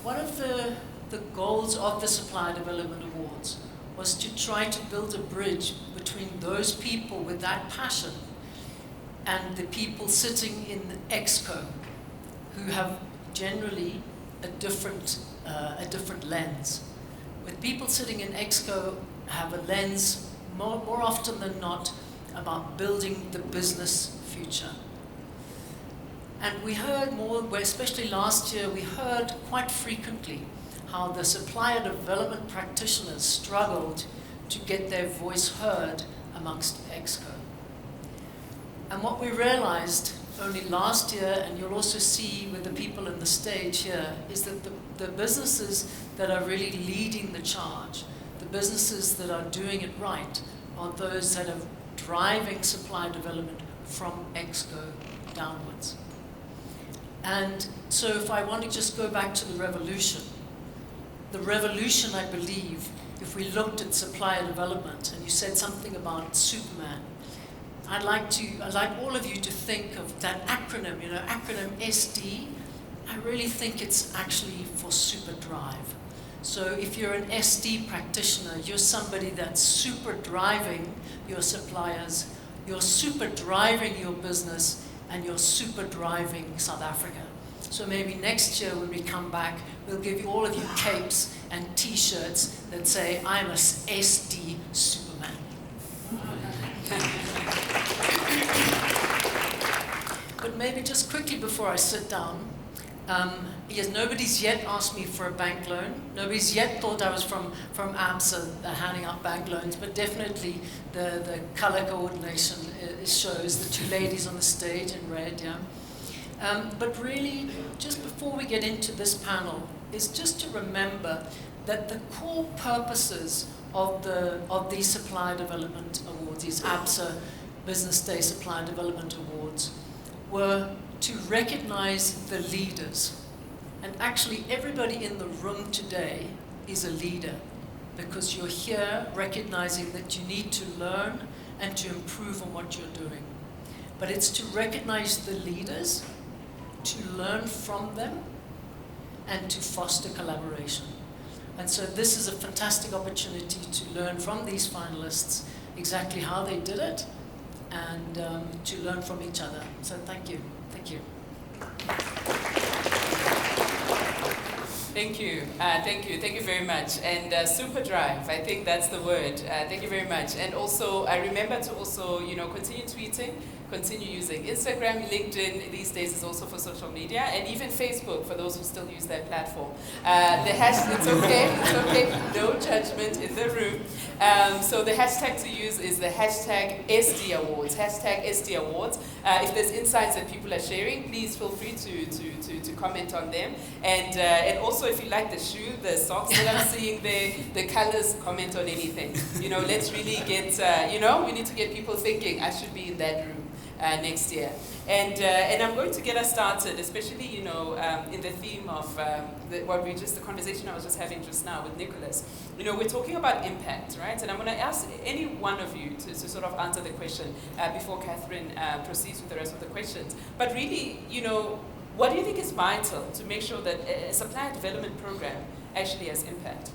one of the goals of the Supplier Development Awards was to try to build a bridge between those people with that passion and the people sitting in the ExCo who have generally a different lens. With people sitting in ExCo have a lens more often than not about building the business future. And we heard more, especially last year, we heard quite frequently how the supplier development practitioners struggled to get their voice heard amongst ExCo. And what we realized only last year, and you'll also see with the people on the stage here, is that the businesses that are really leading the charge, the businesses that are doing it right, are those that are driving supply development from ExCo downwards. And so if I want to just go back to the revolution, I believe, if we looked at supplier development, and you said something about Superman, I'd like all of you to think of that acronym, acronym SD. I really think it's actually for super drive. So if you're an SD practitioner, you're somebody that's super driving your suppliers, you're super driving your business, and you're super driving South Africa. So maybe next year when we come back, we'll give you all of you capes and t-shirts that say, I'm a SD Superman. But maybe just quickly before I sit down, yes, nobody's yet asked me for a bank loan. Nobody's yet thought I was from ABSA handing out bank loans, but definitely the color coordination shows the two ladies on the stage in red, yeah. But really, just before we get into this panel, is just to remember that the core purposes of these Supplier Development Awards, these ABSA Business Day Supplier Development Awards, were to recognize the leaders. And actually, everybody in the room today is a leader, because you're here recognizing that you need to learn and to improve on what you're doing. But it's to recognize the leaders, to learn from them, and to foster collaboration. And so this is a fantastic opportunity to learn from these finalists exactly how they did it, and to learn from each other. So thank you. Thank you. Thank you. Thank you very much. And super drive, I think that's the word. Thank you very much. And also, I remember to also, continue tweeting, continue using Instagram, LinkedIn these days is also for social media, and even Facebook for those who still use that platform. It's okay, no judgment in the room. So the hashtag to use is the hashtag SD Awards, hashtag SD Awards. If there's insights that people are sharing, please feel free to comment on them. And also if you like the shoe, the socks that I'm seeing there, the colors, comment on anything. Let's really get, we need to get people thinking, I should be in that room next year. And I'm going to get us started, especially, in the theme of the conversation I was just having just now with Nicholas. We're talking about impact, right? And I'm going to ask any one of you to sort of answer the question before Catherine proceeds with the rest of the questions. But really, what do you think is vital to make sure that a supplier development program actually has impact?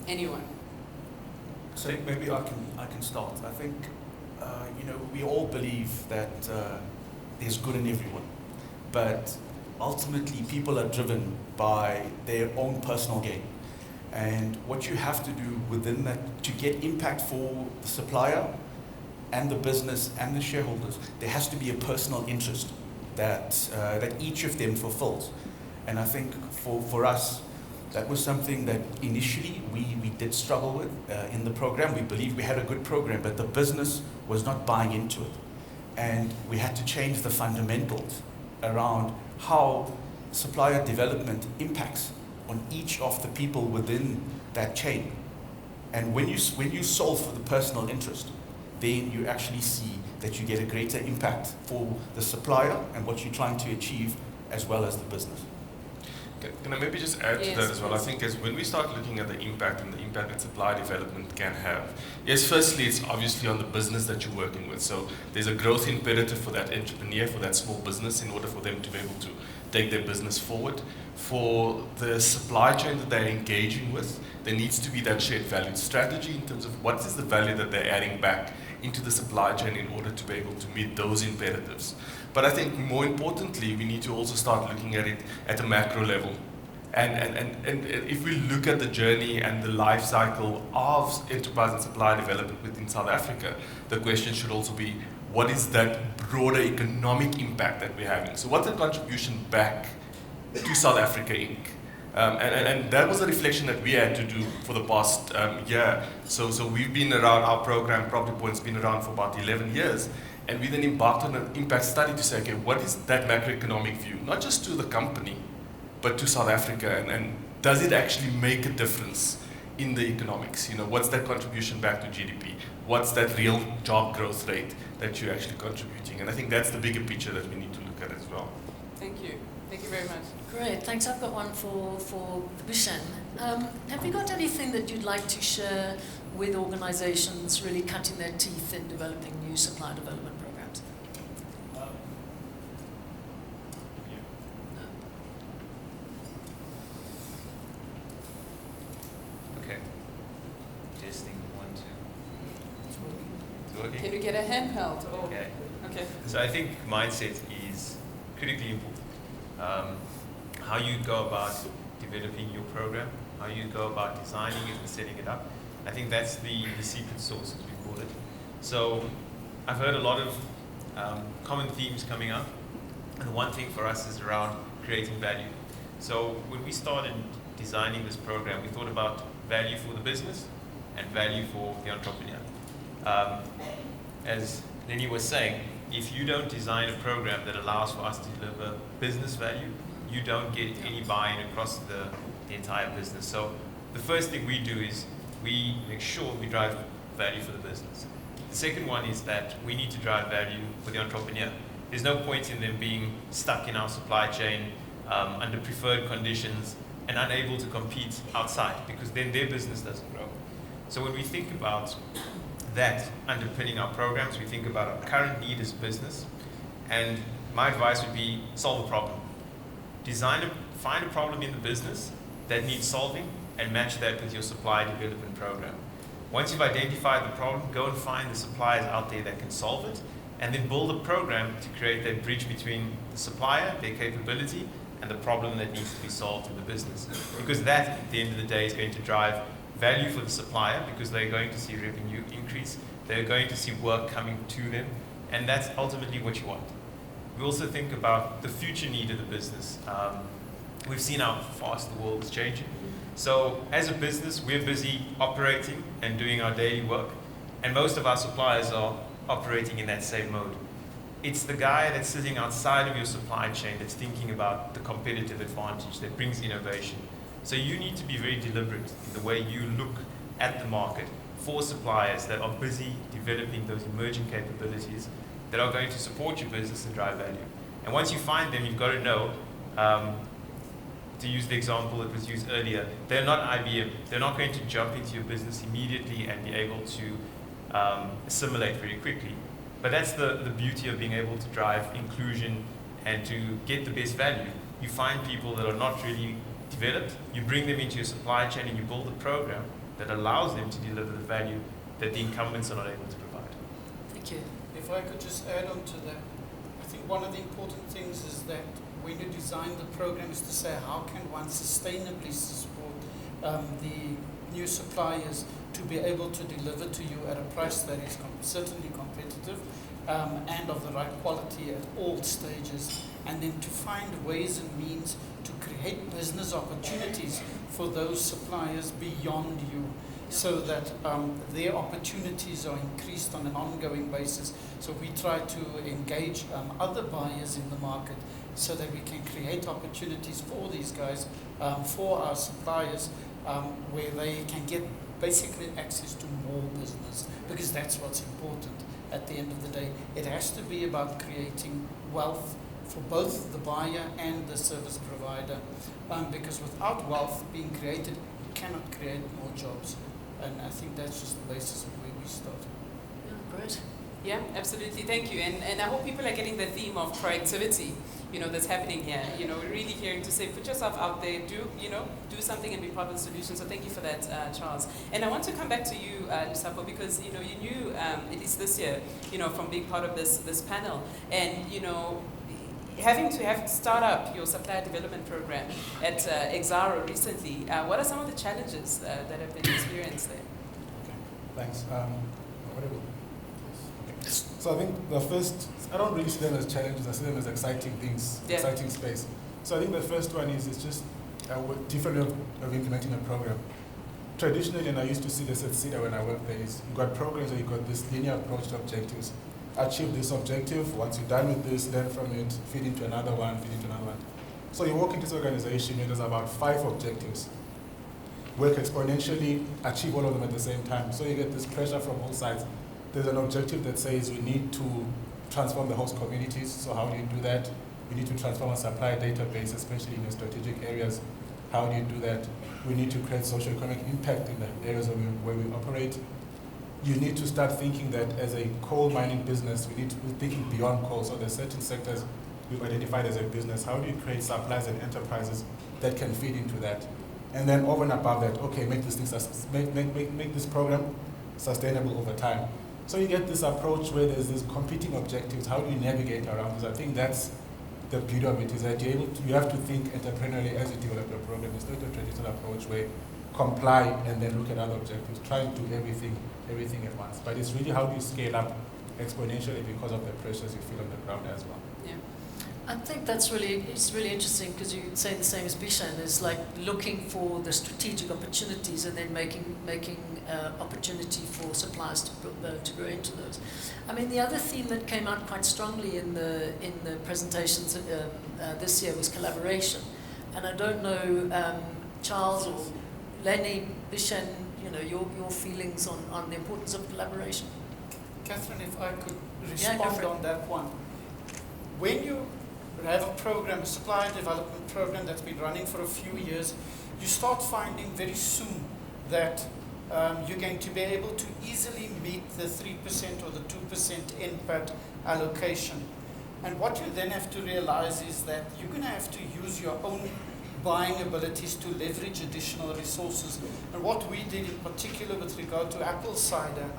Anyone? So maybe I can start. I think we all believe that there's good in everyone, but ultimately people are driven by their own personal gain. And what you have to do within that to get impact for the supplier and the business and the shareholders, there has to be a personal interest that each of them fulfills. And I think for us, that was something that initially we did struggle with in the program. We believed we had a good program, but the business was not buying into it. And we had to change the fundamentals around how supplier development impacts on each of the people within that chain. And when you solve for the personal interest, then you actually see that you get a greater impact for the supplier and what you're trying to achieve, as well as the business. Can I maybe just add to that as well? I think as when we start looking at the impact that supply development can have, yes, firstly, it's obviously on the business that you're working with. So there's a growth imperative for that entrepreneur, for that small business, in order for them to be able take their business forward. For the supply chain that they're engaging with, there needs to be that shared value strategy in terms of what is the value that they're adding back into the supply chain in order to be able to meet those imperatives. But I think more importantly, we need to also start looking at it at a macro level. And if we look at the journey and the life cycle of enterprise and supply development within South Africa, the question should also be, what is that broader economic impact that we're having? So what's the contribution back to South Africa Inc.? And that was a reflection that we had to do for the past year. So we've been around, our program, Property Point's been around for about 11 years. And we then embarked on an impact study to say, okay, what is that macroeconomic view? Not just to the company, but to South Africa. And does it actually make a difference in the economics? You know, what's that contribution back to GDP? What's that real job growth rate that you're actually contributing? And I think that's the bigger picture that we need to look at as well. Thank you. Thank you very much. Great, thanks. I've got one for Bishan. Have you got anything that you'd like to share with organizations really cutting their teeth in developing new supply development programs? Okay. Testing 1, 2. It's working. Can you get a handheld? Oh. Okay. Okay. So I think mindset is critically important. How you go about developing your program, how you go about designing it and setting it up. I think that's the secret sauce, as we call it. So I've heard a lot of common themes coming up, and one thing for us is around creating value. So when we started designing this program, we thought about value for the business and value for the entrepreneur. As Lenny was saying, if you don't design a program that allows for us to deliver business value, you don't get any buy-in across the entire business. So the first thing we do is we make sure we drive value for the business. The second one is that we need to drive value for the entrepreneur. There's no point in them being stuck in our supply chain under preferred conditions and unable to compete outside, because then their business doesn't grow. So when we think about that underpinning our programs, we think about our current need as a business, and my advice would be solve a problem. Find a problem in the business that needs solving and match that with your supply development program. Once you've identified the problem, go and find the suppliers out there that can solve it, and then build a program to create that bridge between the supplier, their capability, and the problem that needs to be solved in the business. Because that, at the end of the day, is going to drive value for the supplier, because they're going to see revenue increase, they're going to see work coming to them, and that's ultimately what you want. We also think about the future need of the business. We've seen how fast the world is changing. So as a business, we're busy operating and doing our daily work, and most of our suppliers are operating in that same mode. It's the guy that's sitting outside of your supply chain that's thinking about the competitive advantage that brings innovation. So you need to be very deliberate in the way you look at the market for suppliers that are busy developing those emerging capabilities that are going to support your business and drive value. And once you find them, you've got to know, to use the example that was used earlier, they're not IBM. They're not going to jump into your business immediately and be able to assimilate very quickly. But that's the beauty of being able to drive inclusion and to get the best value. You find people that are not really developed, you bring them into your supply chain, and you build a program that allows them to deliver the value that the incumbents are not able to provide. Thank you. If I could just add on to that, I think one of the important things is that when you design the program is to say how can one sustainably support the new suppliers to be able to deliver to you at a price that is certainly competitive and of the right quality at all stages, and then to find ways and means to create business opportunities for those suppliers beyond you, so that their opportunities are increased on an ongoing basis. So we try to engage other buyers in the market so that we can create opportunities for these guys, for our suppliers, where they can get basically access to more business, because that's what's important at the end of the day. It has to be about creating wealth for both the buyer and the service provider, because without wealth being created, you cannot create more jobs. And I think that's just the basis of where we start. Yeah, great. Yeah, absolutely. Thank you. And I hope people are getting the theme of proactivity, that's happening here. We're really hearing to say, put yourself out there, do something and be part of the solution. So thank you for that, Charles. And I want to come back to you, Lusapo, because, you knew, at least this year, from being part of this panel, and, having to start up your supplier development program at Exaro recently, what are some of the challenges that have been experienced there? Okay, thanks. Whatever. Okay. So I think the first, I don't really see them as challenges, I see them as exciting things, exciting space. So I think the first one is just a different way of implementing a program. Traditionally, and I used to see this at CEDA when I worked there, is you've got programs where you've got this linear approach to objectives. Achieve this objective, once you're done with this, learn from it, feed into another one, feed into another one. So you walk into this organization, there's about 5 objectives. Work exponentially, achieve all of them at the same time. So you get this pressure from all sides. There's an objective that says we need to transform the host communities. So how do you do that? We need to transform our supply database, especially in the strategic areas. How do you do that? We need to create socio-economic impact in the areas where we operate. You need to start thinking that as a coal mining business, we need to be thinking beyond coal. So there's certain sectors we've identified as a business. How do you create suppliers and enterprises that can feed into that? And then over and above that, okay, make this program sustainable over time. So you get this approach where there's these competing objectives. How do you navigate around this? I think that's the beauty of it, is that you have to think entrepreneurially as you develop your program. It's not a traditional approach where comply and then look at other objectives, try and do everything at once. But it's really how do you scale up exponentially because of the pressures you feel on the ground as well. Yeah. I think it's really interesting because you say the same as Bishan, is like looking for the strategic opportunities and then making opportunity for suppliers to grow into those. I mean, the other theme that came out quite strongly in the presentations this year was collaboration. And I don't know, Charles or Lenny, Bishan, your feelings on the importance of collaboration. Catherine, if I could respond on that one. When you have a program, a supplier development program that's been running for a few years, you start finding very soon that you're going to be able to easily meet the 3% or the 2% NPAT allocation. And what you then have to realize is that you're going to have to use your own buying abilities to leverage additional resources. And what we did in particular with regard to apple cider, and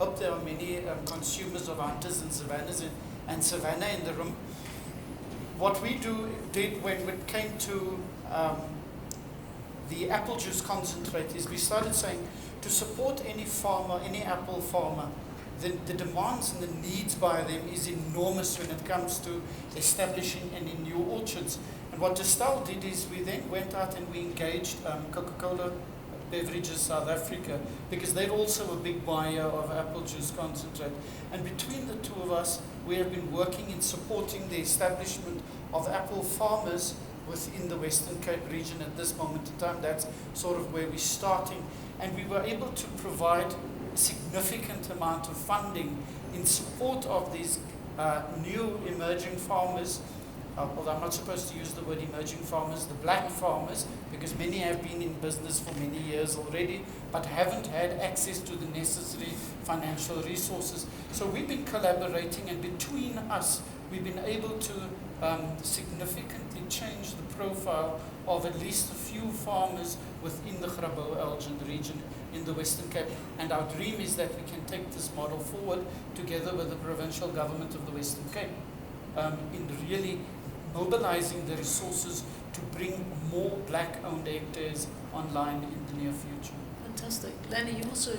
I hope there are many consumers of Hunters and Savannah in the room. What we did when it came to the apple juice concentrate is we started saying to support any farmer, any apple farmer, the demands and the needs by them is enormous when it comes to establishing any new orchards. And what Distel did is we then went out and we engaged Coca-Cola Beverages South Africa, because they're also a big buyer of apple juice concentrate. And between the two of us, we have been working in supporting the establishment of apple farmers within the Western Cape region at this moment in time. That's sort of where we're starting. And we were able to provide a significant amount of funding in support of these new emerging farmers. Although I'm not supposed to use the word emerging farmers, the black farmers, because many have been in business for many years already, but haven't had access to the necessary financial resources. So we've been collaborating, and between us, we've been able to significantly change the profile of at least a few farmers within the Grabouw-Elgin region in the Western Cape. And our dream is that we can take this model forward together with the provincial government of the Western Cape in really mobilizing the resources to bring more black-owned hectares online in the near future. Fantastic. Lenny, you also...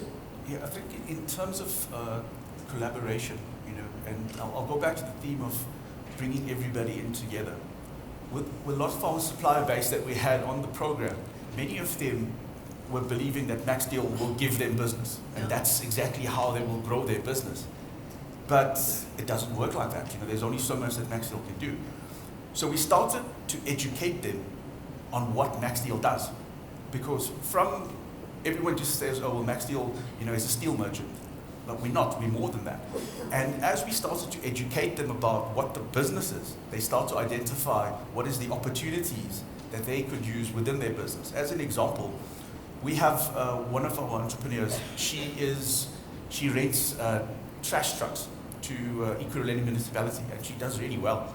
Yeah, I think in terms of collaboration, and I'll go back to the theme of bringing everybody in together. With a lot of our supplier base that we had on the program, many of them were believing that Max Deal will give them business, and that's exactly how they will grow their business. But it doesn't work like that. There's only so much that Max Deal can do. So we started to educate them on what Max Deal does, because from everyone just says, oh well, Max Deal, is a steel merchant. But we're not, we're more than that. And as we started to educate them about what the business is, they start to identify what is the opportunities that they could use within their business. As an example, we have one of our entrepreneurs, she rents trash trucks to Ekurhuleni municipality, and she does really well.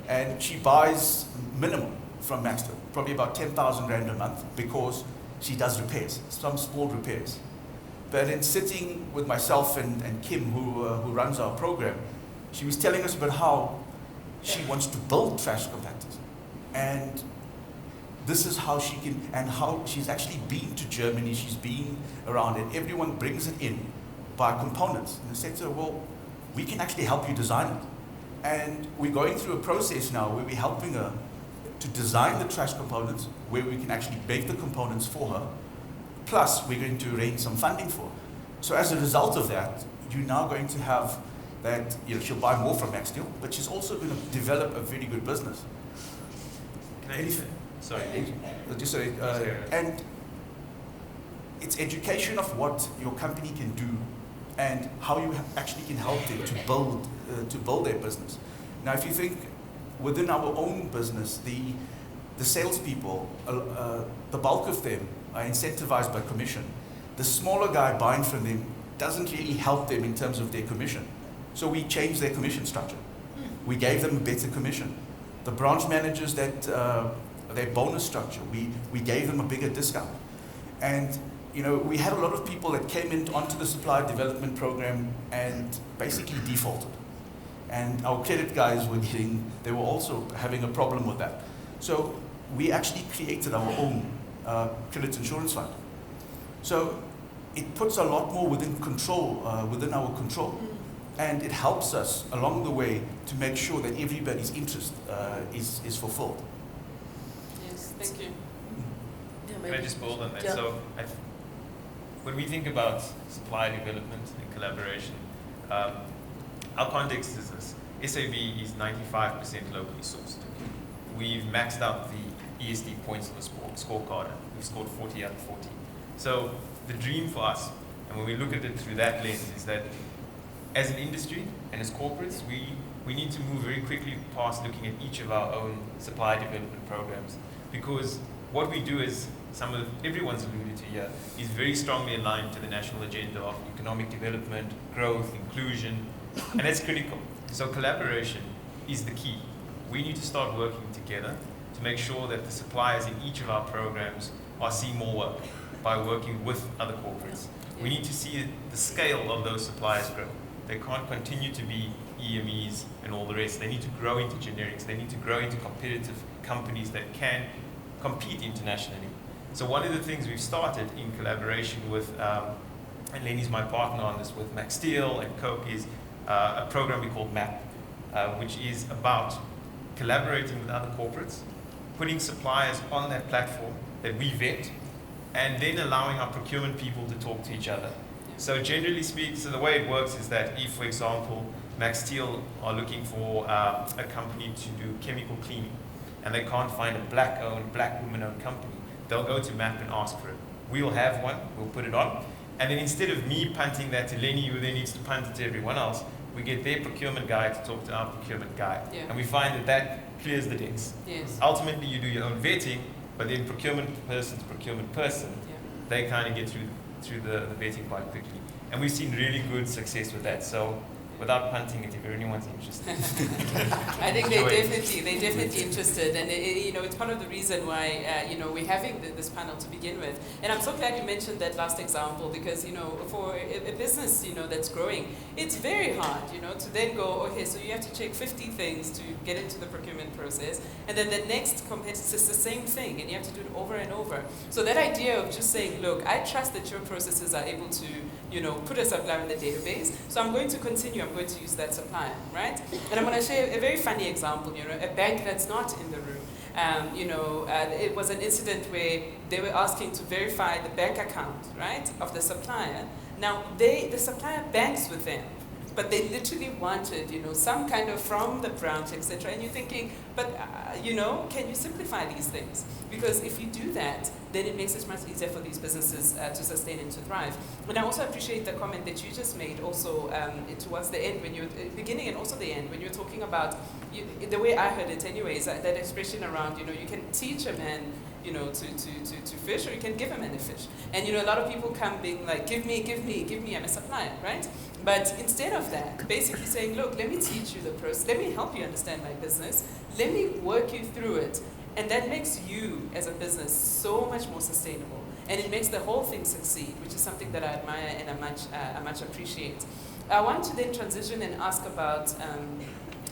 And she buys minimum from Maxtel, probably about 10,000 Rand a month, because she does repairs, some small repairs. But in sitting with myself and Kim, who runs our program, she was telling us about how she wants to build trash compactors. And this is how she can, and how she's actually been to Germany, she's been around, and everyone brings it in by components. And they said to her, well, we can actually help you design it. And we're going through a process now where we're helping her to design the trash components, where we can actually make the components for her. Plus, we're going to arrange some funding for her. So as a result of that, you're now going to have that, she'll buy more from Maxtel, but she's also going to develop a very good business. Can I sorry. Just sorry, and it's education of what your company can do and how you actually can help them to build their business. Now, if you think within our own business, the salespeople, the bulk of them are incentivized by commission. The smaller guy buying from them doesn't really help them in terms of their commission. So we changed their commission structure. We gave them a better commission. The branch managers, that their bonus structure, we gave them a bigger discount. And we had a lot of people that came in onto the supplier development program and basically defaulted. And our credit guys they were also having a problem with that. So we actually created our own credit insurance fund. So it puts a lot more within our control. And it helps us along the way to make sure that everybody's interest is fulfilled. Yes, thank you. Can I just build on that? Yeah. So when we think about supply development and collaboration, our context is this. SAB is 95% locally sourced. We've maxed out the ESD points on the scorecard. We've scored 40 out of 40. So the dream for us, and when we look at it through that lens, is that as an industry and as corporates, we need to move very quickly past looking at each of our own supply development programs, because what we do is, everyone's alluded to here, is very strongly aligned to the national agenda of economic development, growth, inclusion, and that's critical. So collaboration is the key. We need to start working together to make sure that the suppliers in each of our programs are seeing more work by working with other corporates. We need to see the scale of those suppliers grow. They can't continue to be EMEs and all the rest. They need to grow into generics. They need to grow into competitive companies that can compete internationally. So one of the things we've started in collaboration with, and Lenny's my partner on this, with Maxtel and Coke, is a program we call MAP, which is about collaborating with other corporates, putting suppliers on that platform that we vet, and then allowing our procurement people to talk to each other. So generally speaking, so the way it works is that if, for example, Maxtel are looking for a company to do chemical cleaning, and they can't find a black woman-owned company, they'll go to MAP and ask for it. We'll have one, we'll put it on, and then instead of me punting that to Lenny, who then needs to punt it to everyone else, we get their procurement guy to talk to our procurement guy. Yeah. And we find that clears the decks. Yes. Ultimately, you do your own vetting, but then procurement person to procurement person, Yeah. they kind of get through the vetting quite quickly. And we've seen really good success with that. So without punting it, if anyone's interested. I think they're definitely interested, and it's part of the reason why we're having this panel to begin with. And I'm so glad you mentioned that last example, because for a business that's growing, it's very hard to then go, okay, so you have to check 50 things to get into the procurement process, and then the next competitor is the same thing, and you have to do it over and over. So that idea of just saying, look, I trust that your processes are able to put a supplier in the database, so I'm going to continue. I'm going to use that supplier, right? And I'm going to share a very funny example. A bank that's not in the room. It was an incident where they were asking to verify the bank account, right, of the supplier. Now, the supplier banks with them, but they literally wanted, some kind of from the branch, etc. And you're thinking, but can you simplify these things? Because if you do that, then it makes it much easier for these businesses to sustain and to thrive. And I also appreciate the comment that you just made also towards the end, when you're beginning and also the end, when you're talking about, the way I heard it anyways, that expression around, you can teach a man, to fish, or you can give a man a fish. And, a lot of people come being like, give me, I'm a supplier, right? But instead of that, basically saying, look, let me teach you the process, let me help you understand my business, let me work you through it. And that makes you as a business so much more sustainable. And it makes the whole thing succeed, which is something that I admire and I much appreciate. I want to then transition and ask about,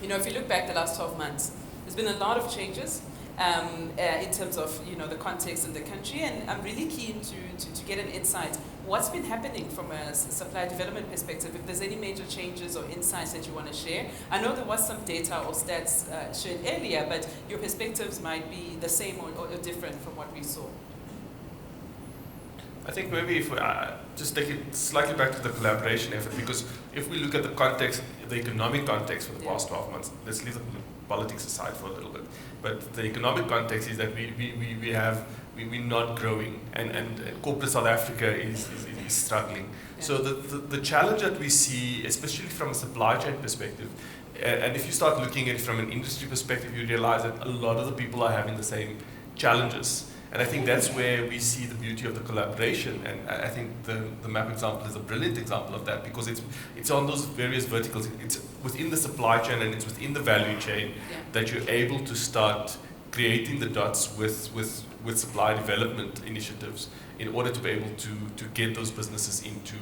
if you look back the last 12 months, there's been a lot of changes in terms of, the context in the country, and I'm really keen to get an insight. What's been happening from a supply development perspective? If there's any major changes or insights that you want to share. I know there was some data or stats shared earlier, but your perspectives might be the same or different from what we saw. I think maybe if we just take it slightly back to the collaboration effort, because if we look at the context, the economic context for the past 12 months, let's leave the politics aside for a little bit, but the economic context is that we're not growing, and corporate South Africa is struggling. Yeah. So the challenge that we see, especially from a supply chain perspective, and if you start looking at it from an industry perspective, you realize that a lot of the people are having the same challenges. And I think that's where we see the beauty of the collaboration. And I think the map example is a brilliant example of that, because it's on those various verticals. It's within the supply chain and it's within the value chain that you're able to start creating the dots with supply development initiatives in order to be able to get those businesses into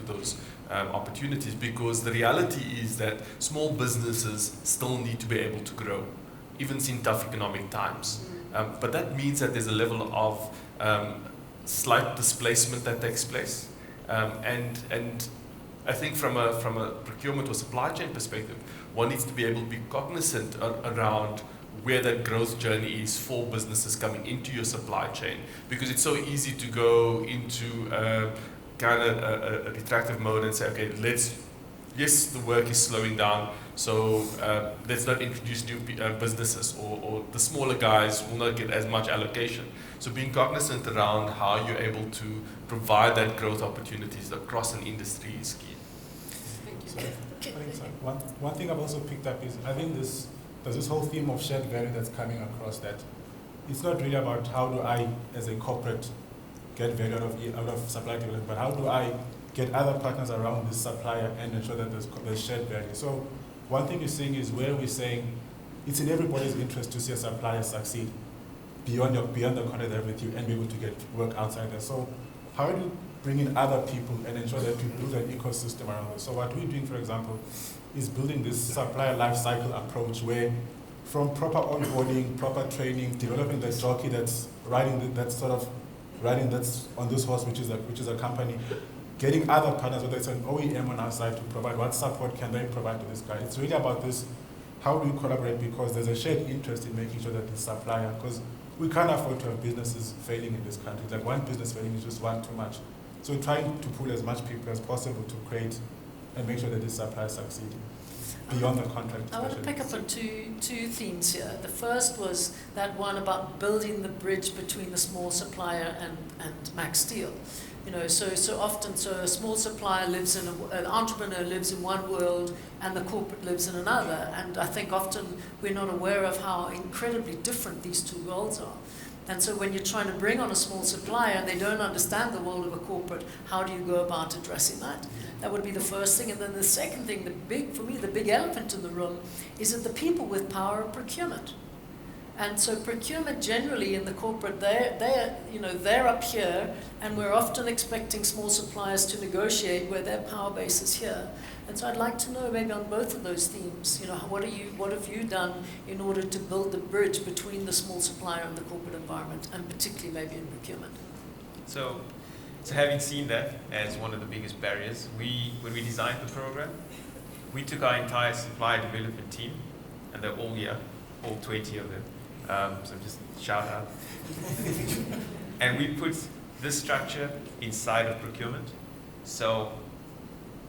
those opportunities. Because the reality is that small businesses still need to be able to grow, even in tough economic times. But that means that there's a level of slight displacement that takes place. And I think from a procurement or supply chain perspective, one needs to be able to be cognizant around where that growth journey is for businesses coming into your supply chain. Because it's so easy to go into kind of a retractive mode and say, okay, yes, the work is slowing down, so let's not introduce new businesses, or the smaller guys will not get as much allocation. So being cognizant around how you're able to provide that growth opportunities across an industry is key. Thank you. So one thing I've also picked up is, I think there's this whole theme of shared value that's coming across, that it's not really about how do I, as a corporate, get value out of supply development, but how do I get other partners around this supplier and ensure that there's shared value. So one thing you're seeing is where we're saying it's in everybody's interest to see a supplier succeed beyond the contract they're with you and be able to get work outside there. So how do you bring in other people and ensure that you build an ecosystem around this? So what we're doing, for example, is building this supplier life cycle approach where, from proper onboarding, proper training, developing the jockey that's riding that's on this horse, which is a company, getting other partners, whether it's an OEM on our side, to provide what support can they provide to this guy. It's really about this, how do we collaborate, because there's a shared interest in making sure that the supplier, because we can't afford to have businesses failing in this country. Like, one business failing is just one too much. So we're trying to pull as much people as possible to create and make sure that this supplier succeed beyond the contract. I want to pick up on two themes here. The first was that one about building the bridge between the small supplier and Max Steel. So often a small supplier lives in an entrepreneur lives in one world and the corporate lives in another. And I think often we're not aware of how incredibly different these two worlds are. And so when you're trying to bring on a small supplier and they don't understand the world of a corporate, how do you go about addressing that? That would be the first thing. And then the second thing, the big elephant in the room, is that the people with power of procurement. And so procurement generally in the corporate, they're up here, and we're often expecting small suppliers to negotiate where their power base is here. And so I'd like to know, maybe on both of those themes, what have you done in order to build the bridge between the small supplier and the corporate environment, and particularly maybe in procurement? So having seen that as one of the biggest barriers, when we designed the program, we took our entire supply development team, and they're all here, all 20 of them. So just shout out. And we put this structure inside of procurement. So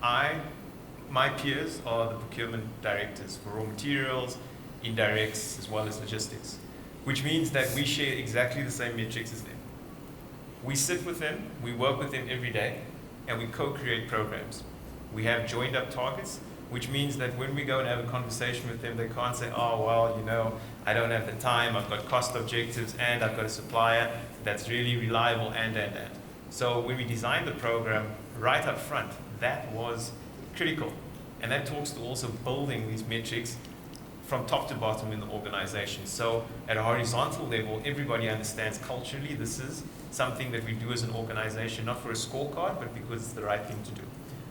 my peers are the procurement directors for raw materials, indirects, as well as logistics, which means that we share exactly the same metrics as them. We sit with them, we work with them every day, and we co-create programs. We have joined up targets, which means that when we go and have a conversation with them, they can't say, oh, well, I don't have the time, I've got cost objectives, and I've got a supplier that's really reliable, and. So when we designed the program right up front, that was critical. And that talks to also building these metrics from top to bottom in the organization. So at a horizontal level, everybody understands culturally this is something that we do as an organization, not for a scorecard, but because it's the right thing to do.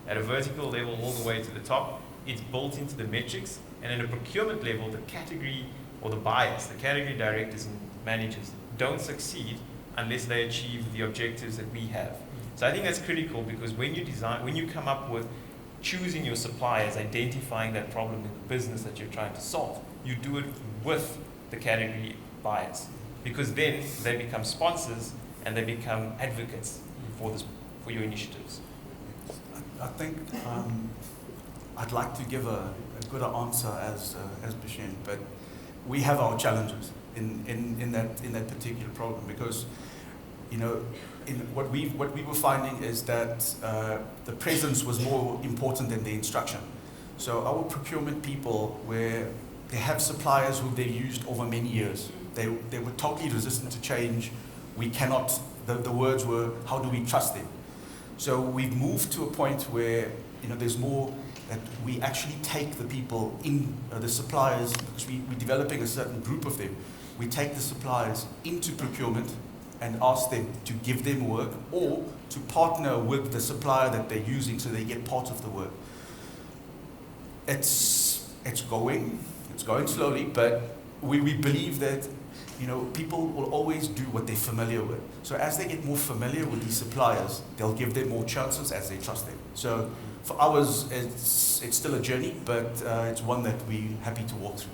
At a vertical level, all the way to the top, it's built into the metrics. And at a procurement level, the category or the buyers, the category directors and managers don't succeed unless they achieve the objectives that we have. So I think that's critical, because when you come up with choosing your suppliers, identifying that problem in the business that you're trying to solve, you do it with the category buyers, because then they become sponsors and they become advocates for your initiatives. I think I'd like to give a good answer as Bishen, but we have our challenges in that particular problem, because what we were finding is that the presence was more important than the instruction. So our procurement people, where they have suppliers who they've used over many years, they were totally resistant to change. We cannot. The words were, how do we trust them? So we've moved to a point where there's more that we actually take the people in, the suppliers, because we're developing a certain group of them. We take the suppliers into procurement and ask them to give them work or to partner with the supplier that they're using so they get part of the work. It's going slowly, but we believe that people will always do what they're familiar with. So as they get more familiar with these suppliers, they'll give them more chances as they trust them. So for ours, it's still a journey, but it's one that we're happy to walk through.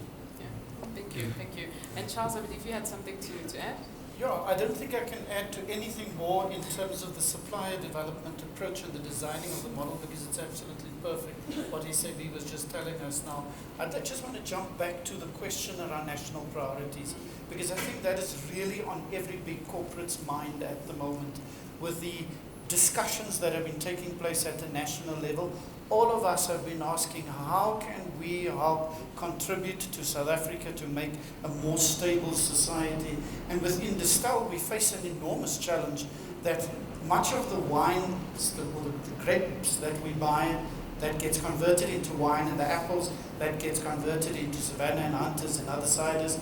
Yeah, thank you. And Charles, I believe you had something to add? Yeah, I don't think I can add to anything more in terms of the supplier development approach and the designing of the model, because it's absolutely perfect what SAB was just telling us now. I just want to jump back to the question around national priorities, because I think that is really on every big corporate's mind at the moment. With the discussions that have been taking place at the national level, all of us have been asking, how can we help contribute to South Africa to make a more stable society? And within Distel, we face an enormous challenge that much of the wine, the grapes that we buy, that gets converted into wine, and the apples that gets converted into Savannah and Hunters and other ciders,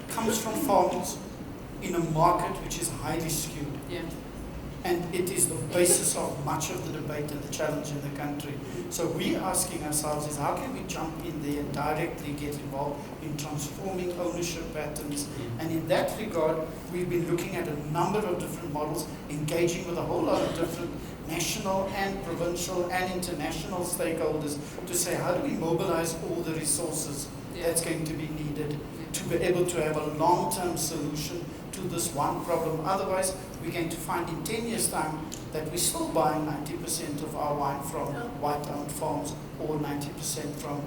comes from farmers in a market which is highly skewed. Yeah. And it is the basis of much of the debate and the challenge in the country. So we're asking ourselves is, how can we jump in there and directly get involved in transforming ownership patterns? And in that regard, we've been looking at a number of different models, engaging with a whole lot of different national and provincial and international stakeholders to say, how do we mobilize all the resources that's going to be needed to be able to have a long-term solution to this one problem? Otherwise, we're going to find in 10 years' time that we're still buying 90% of our wine from white-owned farms, or 90% from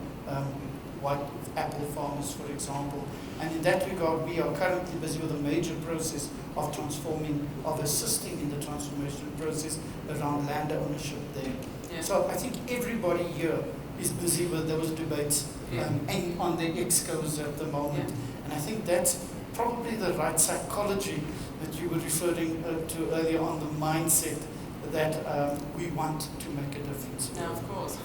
white apple farmers, for example. And in that regard, we are currently busy with a major process of assisting in the transformation process around land ownership there. Yeah. So I think everybody here is busy with those debates and on the excos at the moment. Yeah. And I think that's probably the right psychology that you were referring to earlier on, the mindset that we want to make a difference. No, of course.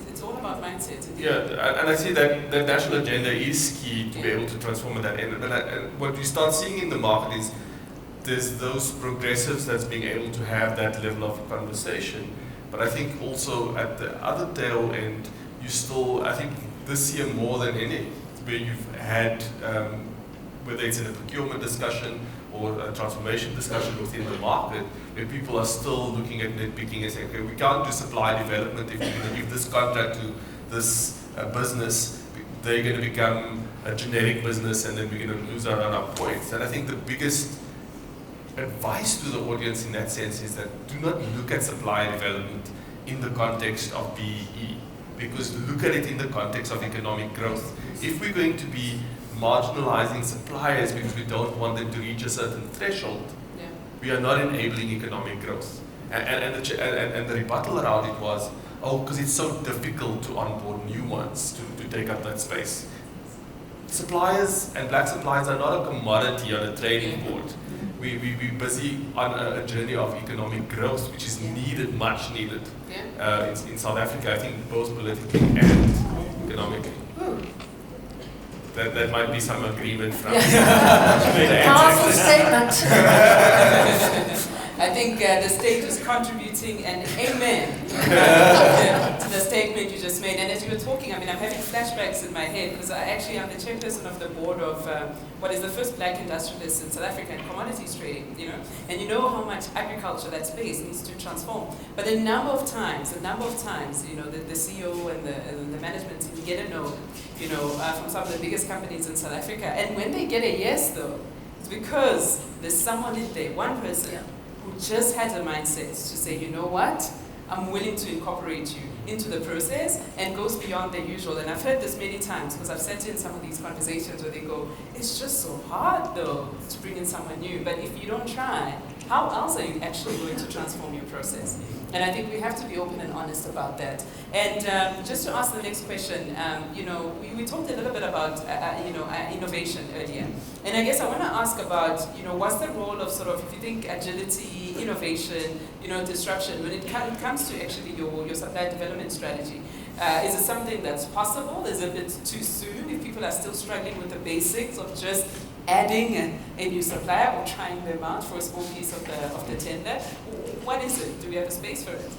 It's all about mindset. Yeah, and I see that the national agenda is key to be able to transform that. And what we start seeing in the market is there's those progressives that's being able to have that level of conversation. But I think also at the other tail end, you still, I think this year more than any, where you've had, whether it's in a procurement discussion or a transformation discussion within the market, where people are still looking at nitpicking and saying, okay, we can't do supply development if we're going to give this contract to this business, they're going to become a generic business and then we're going to lose out on our points. And I think the biggest advice to the audience in that sense is that do not look at supply development in the context of BEE, because look at it in the context of economic growth. If we're going to be marginalizing suppliers because we don't want them to reach a certain threshold, we are not enabling economic growth. And the rebuttal around it was, oh, because it's so difficult to onboard new ones to take up that space. Suppliers and black suppliers are not a commodity on a trading board we're busy on a journey of economic growth, which is needed, much needed in South Africa, I think, both politically and economically. That might be some agreement from Powerful statement. I think the state is contributing an amen to the statement you just made. And as you were talking, I mean, I'm having flashbacks in my head because I actually am the chairperson of the board of what is the first black industrialist in South Africa in commodities trading, you know. And you know how much agriculture, that space, needs to transform. But a number of times, you know, the CEO and the management team get a no, you know, from some of the biggest companies in South Africa. And when they get a yes, though, it's because there's someone in there, one person, who just had a mindset to say, you know what, I'm willing to incorporate you into the process and goes beyond the usual. And I've heard this many times because I've sat in some of these conversations where they go, it's just so hard though to bring in someone new. But if you don't try, how else are you actually going to transform your process? And I think we have to be open and honest about that. And just to ask the next question, you know, we talked a little bit about, you know, innovation earlier. And I guess I want to ask about, you know, what's the role of sort of, if you think agility, innovation, you know, disruption, when it comes to actually your supply development strategy? Is it something that's possible? Is it a bit too soon if people are still struggling with the basics of just adding a new supplier or trying them out for a small piece of the tender? What is it? Do we have a space for it?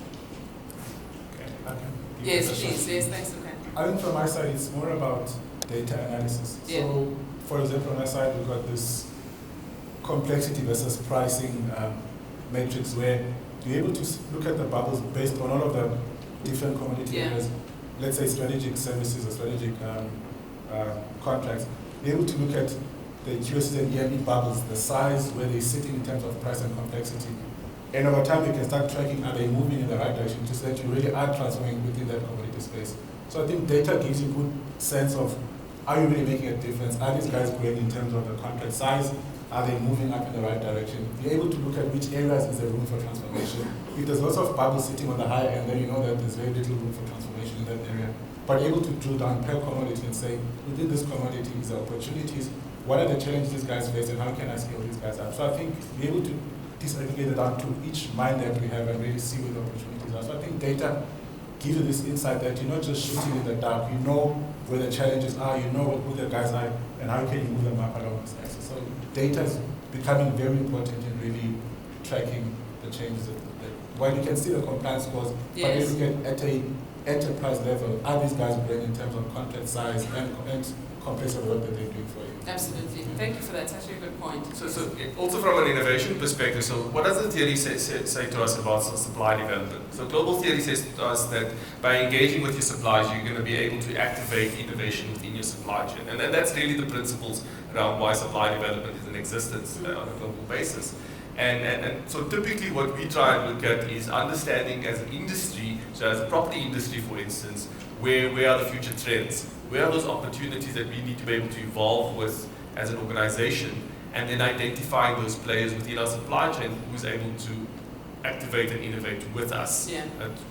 Okay. Yes, please. Yes, thanks. Okay. I think from my side, it's more about data analysis. Yeah. So, for example, on my side, we've got this complexity versus pricing matrix where you're able to look at the bubbles based on all of the different commodity areas, let's say strategic services or strategic contracts. You're able to look at the QSs and EME bubbles, the size, where they're sitting in terms of price and complexity. And over time, you can start tracking, are they moving in the right direction, just that you really are transforming within that commodity space. So I think data gives you a good sense of, are you really making a difference? Are these guys growing in terms of the contract size? Are they moving up in the right direction? You're able to look at which areas is there room for transformation. If there's lots of bubbles sitting on the higher end, then you know that there's very little room for transformation in that area. But able to drill down per commodity and say, within this commodity, is there opportunities? What are the challenges these guys face, and how can I scale these guys up? So I think be able to disaggregate it down to each mine that we have and really see where the opportunities are. So I think data gives you this insight that you're not just shooting in the dark. You know where the challenges are, you know who the guys are, and how can you move them up along this axis. So data is becoming very important in really tracking the changes. While you can see the compliance scores, but you look at a enterprise level, are these guys growing in terms of contract size and complexity of work that they're doing for you? Absolutely. Thank you for that. Such a good point. So also from an innovation perspective, so what does the theory say to us about supply development? So global theory says to us that by engaging with your suppliers, you're going to be able to activate innovation within your supply chain. And that's really the principles around why supply development is in existence on a global basis. And so typically what we try and look at is understanding as an industry, so as a property industry for instance, where are the future trends? Where are those opportunities that we need to be able to evolve with as an organization, and then identifying those players within our supply chain who's able to activate and innovate with us to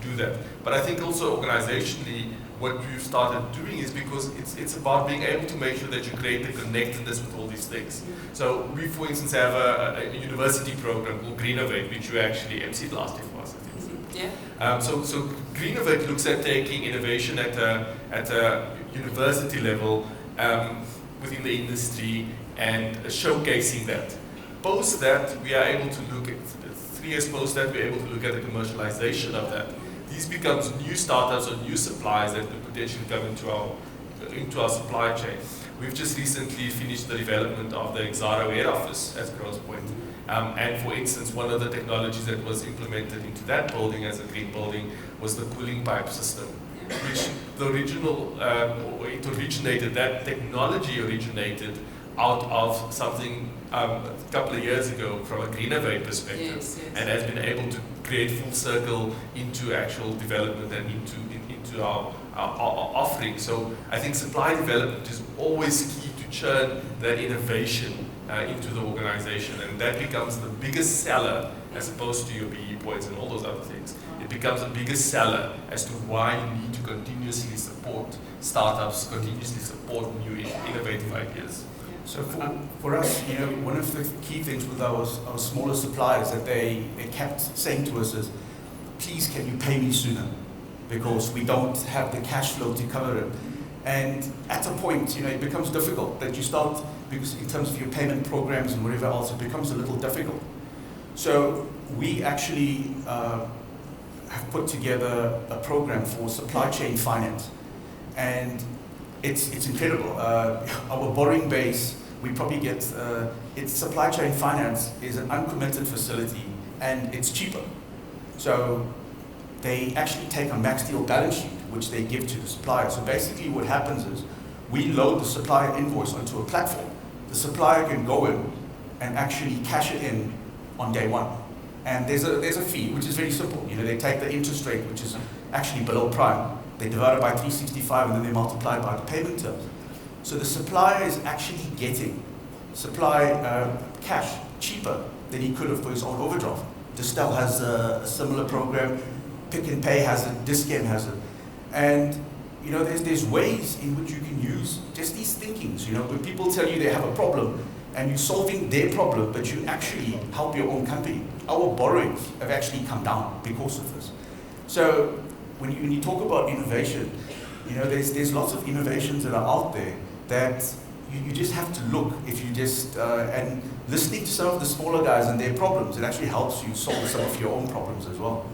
do that. But I think also organizationally, what we've started doing is because it's about being able to make sure that you create the connectedness with all these things. So we, for instance, have a university program called Greenovate, which you actually emceed last year for us, I think. So Greenovate looks at taking innovation at a university level within the industry and showcasing that. Post that, we are able to look at 3 years post that, we're able to look at the commercialization of that. These becomes new startups or new suppliers that could potentially come into our supply chain. We've just recently finished the development of the Exaro head office at Growth Point. And for instance, one of the technologies that was implemented into that building as a green building was the cooling pipe system, which the original, that technology originated out of something a couple of years ago from a Greenovate perspective, and has been able to create full circle into actual development and into our offering. So I think supply development is always key to churn that innovation into the organization, and that becomes the biggest seller as opposed to your BE points and all those other things. It becomes the biggest seller as to why you need to continuously support startups, continuously support new innovative ideas. So for us, you know, one of the key things with our smaller suppliers that they kept saying to us is, please can you pay me sooner? Because we don't have the cash flow to cover it. And at a point, you know, it becomes difficult that you start, because in terms of your payment programs and whatever else, it becomes a little difficult. So we actually have put together a program for supply chain finance. And it's incredible. Our borrowing base, we probably get, it's supply chain finance is an uncommitted facility and it's cheaper. So they actually take a max deal balance sheet, which they give to the supplier. So basically what happens is we load the supplier invoice onto a platform. The supplier can go in and actually cash it in on day one. And there's a fee, which is very simple. You know, they take the interest rate, which is actually below prime. They divide it by 365 and then they multiply it by the payment terms. So the supplier is actually getting cash cheaper than he could have for his own overdraft. Distel has a similar program. Pick and Pay has it. Discam has it. And you know, there's ways in which you can use just these thinkings. You know, when people tell you they have a problem and you're solving their problem, but you actually help your own company. Our borrowings have actually come down because of this. So when you talk about innovation, you know, there's lots of innovations that are out there that you just have to look. If you just and listening to some of the smaller guys and their problems, it actually helps you solve some of your own problems as well.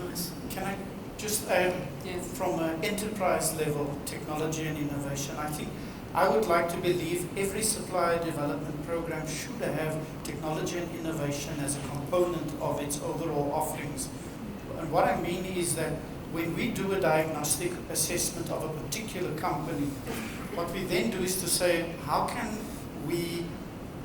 Nice. Can I just add, Yes. from an enterprise level, technology and innovation, I would like to believe every supplier development program should have technology and innovation as a component of its overall offerings. And what I mean is that when we do a diagnostic assessment of a particular company, what we then do is to say, how can we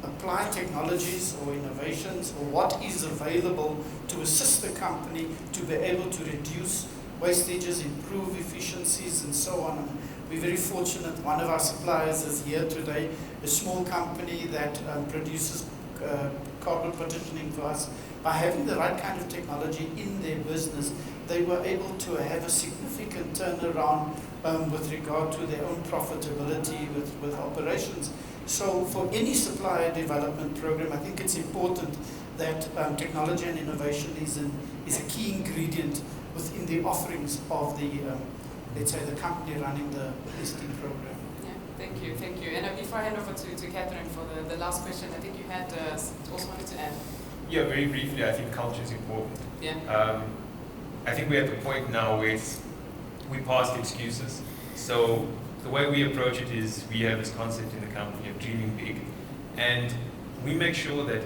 apply technologies or innovations, or what is available to assist the company to be able to reduce wastages, improve efficiencies, and so on. And we're very fortunate. One of our suppliers is here today, a small company that produces cardboard partitioning for us. By having the right kind of technology in their business, they were able to have a significant turnaround with regard to their own profitability with operations. So for any supplier development program, I think it's important that technology and innovation is a key ingredient within the offerings of the, let's say, the company running the ST program. Yeah, thank you. And before I hand over to Catherine for the last question, I think you had also wanted to add. Yeah, very briefly, I think culture is important. Yeah. I think we're at the point now where we past excuses. So the way we approach it is we have this concept in the company of dreaming big. And we make sure that,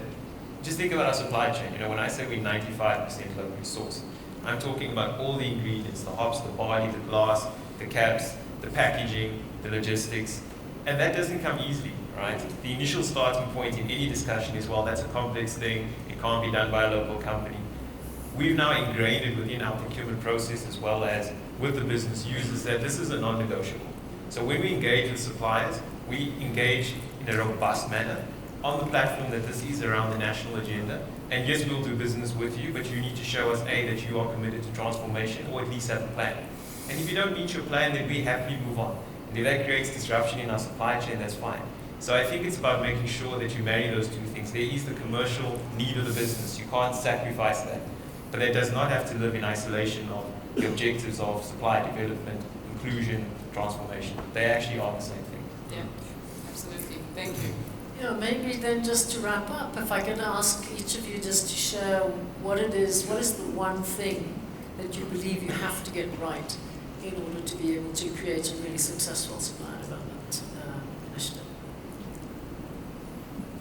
just think about our supply chain. You know, when I say we're 95% locally sourced, I'm talking about all the ingredients, the hops, the barley, the glass, the caps, the packaging, the logistics. And that doesn't come easily, right? The initial starting point in any discussion is, well, that's a complex thing. It can't be done by a local company. We've now ingrained it within our procurement process as well as with the business users that this is a non-negotiable. So when we engage with suppliers, we engage in a robust manner on the platform that this is around the national agenda. And yes, we'll do business with you, but you need to show us, A, that you are committed to transformation, or at least have a plan. And if you don't meet your plan, then we happily move on. And if that creates disruption in our supply chain, that's fine. So I think it's about making sure that you marry those two things. There is the commercial need of the business. You can't sacrifice that. But that does not have to live in isolation of the objectives of supply development, inclusion, transformation. They actually are the same thing. Yeah, absolutely. Thank you. Yeah, maybe then just to wrap up, if I can ask each of you just to share what is the one thing that you believe you have to get right in order to be able to create a really successful supplier development initiative.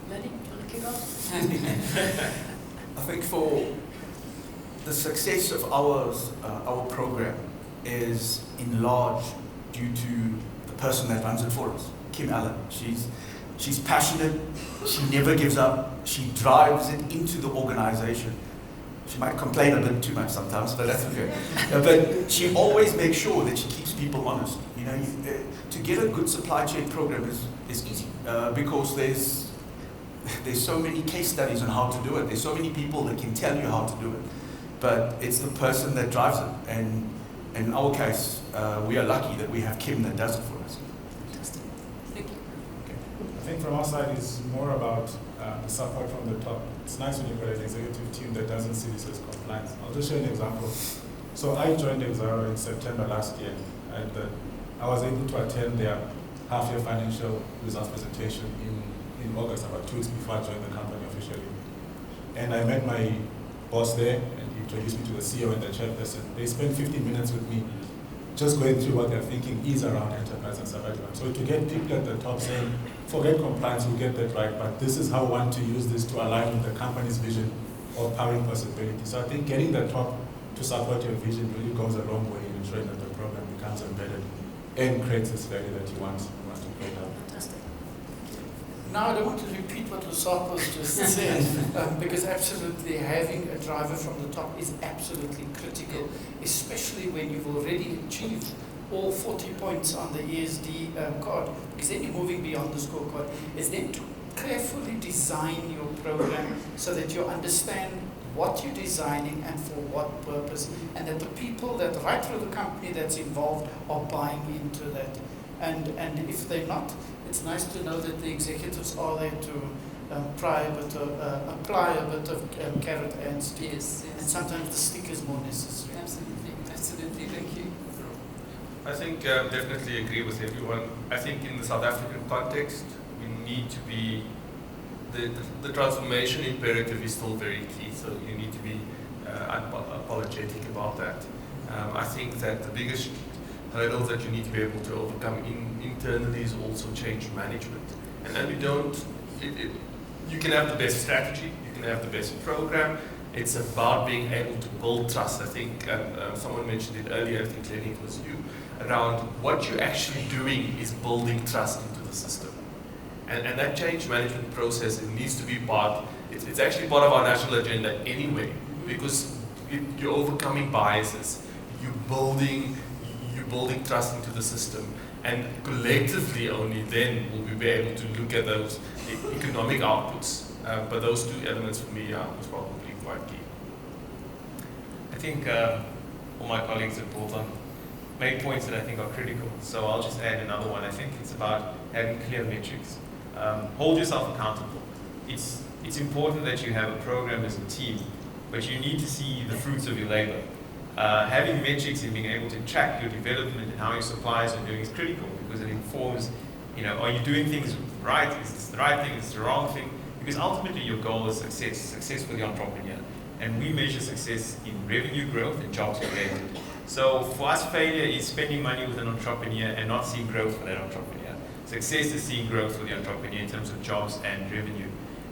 Lenny, do you want to kick off? I think for the success of our program is in large due to the person that runs it for us, Kim Allen. She's passionate, she never gives up, she drives it into the organization. She might complain a bit too much sometimes, but that's okay. But she always makes sure that she keeps people honest. You know, to get a good supply chain program is easy because there's so many case studies on how to do it. There's so many people that can tell you how to do it. But it's the person that drives it. And in our case, we are lucky that we have Kim that does it for us. Thank you. Okay. think from our side it's more about the support from the top. It's nice when you've got an executive team that doesn't see this as compliance. I'll just show you an example. So I joined Exaro in September last year, and I was able to attend their half-year financial results presentation in August, about 2 weeks before I joined the company officially. And I met my boss there, and he introduced me to the CEO and the chairperson. They spent 15 minutes with me just going through what their thinking is around enterprise and survival. So to get people at the top saying, forget compliance, we'll get that right, but this is how we want to use this to align with the company's vision of powering possibility. So I think getting the top to support your vision really goes a long way in ensuring that the program becomes embedded and creates this value that you want to create out. Fantastic. Now I don't want to repeat what Lusapos just said, because absolutely having a driver from the top is absolutely critical, especially when you've already achieved all 40 points on the ESD card, because then you're moving beyond the scorecard. Is then to carefully design your program so that you understand what you're designing and for what purpose, and that the people that right through the company that's involved are buying into that. And if they're not, it's nice to know that the executives are there to apply a bit of carrot and stick. Yes, yes. And sometimes the stick is more necessary. Absolutely, absolutely. Thank you. I think definitely agree with everyone. I think in the South African context, we need to be, the transformation imperative is still very key, so you need to be unapologetic about that. I think that the biggest hurdles that you need to be able to overcome internally is also change management. And then we don't, you can have the best strategy, you can have the best program. It's about being able to build trust. I think someone mentioned it earlier, I think Lenny, it was you, around what you're actually doing is building trust into the system. And that change management process, it needs to be part, it's actually part of our national agenda anyway, because you're overcoming biases, you're building trust into the system, and collectively only then will we be able to look at those economic outputs. But those two elements for me was probably quite key. I think all my colleagues have brought on made points that I think are critical. So I'll just add another one. I think it's about having clear metrics. Hold yourself accountable. It's important that you have a program as a team, but you need to see the fruits of your labor. Having metrics and being able to track your development and how your suppliers are doing is critical, because it informs, are you doing things right? Is this the right thing? Is this the wrong thing? Because ultimately your goal is success for the entrepreneur. And we measure success in revenue growth and jobs created. So for us, failure is spending money with an entrepreneur and not seeing growth for that entrepreneur. Success is seeing growth for the entrepreneur in terms of jobs and revenue.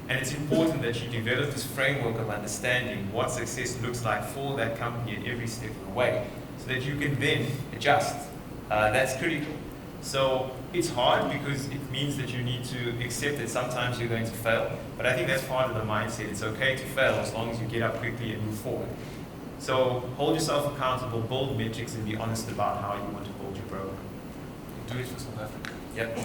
And it's important that you develop this framework of understanding what success looks like for that company at every step of the way, so that you can then adjust. That's critical. So it's hard because it means that you need to accept that sometimes you're going to fail, but I think that's part of the mindset. It's okay to fail as long as you get up quickly and move forward. So hold yourself accountable, build metrics, and be honest about how you want to build your program. Do it for South Africa. Yep.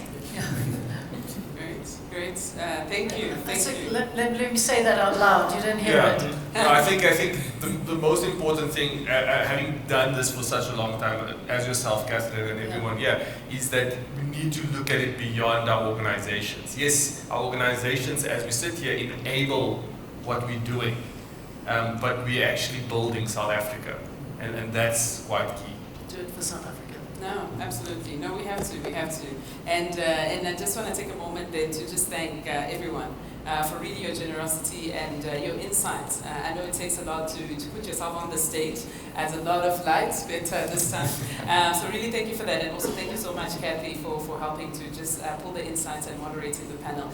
Great. Thank you. Thank you. Let me say that out loud. You didn't hear it. No, I think the most important thing, having done this for such a long time, as yourself, Catherine, and everyone here, is that we need to look at it beyond our organizations. Yes, our organizations, as we sit here, enable what we're doing, but we're actually building South Africa, and that's quite key. Do it for South Africa. No, absolutely. No, we have to. And I just want to take a moment there to just thank everyone for really your generosity and your insights. I know it takes a lot to put yourself on the stage, as a lot of lights this time. So really thank you for that, and also thank you so much, Kathy, for helping to just pull the insights and moderating the panel.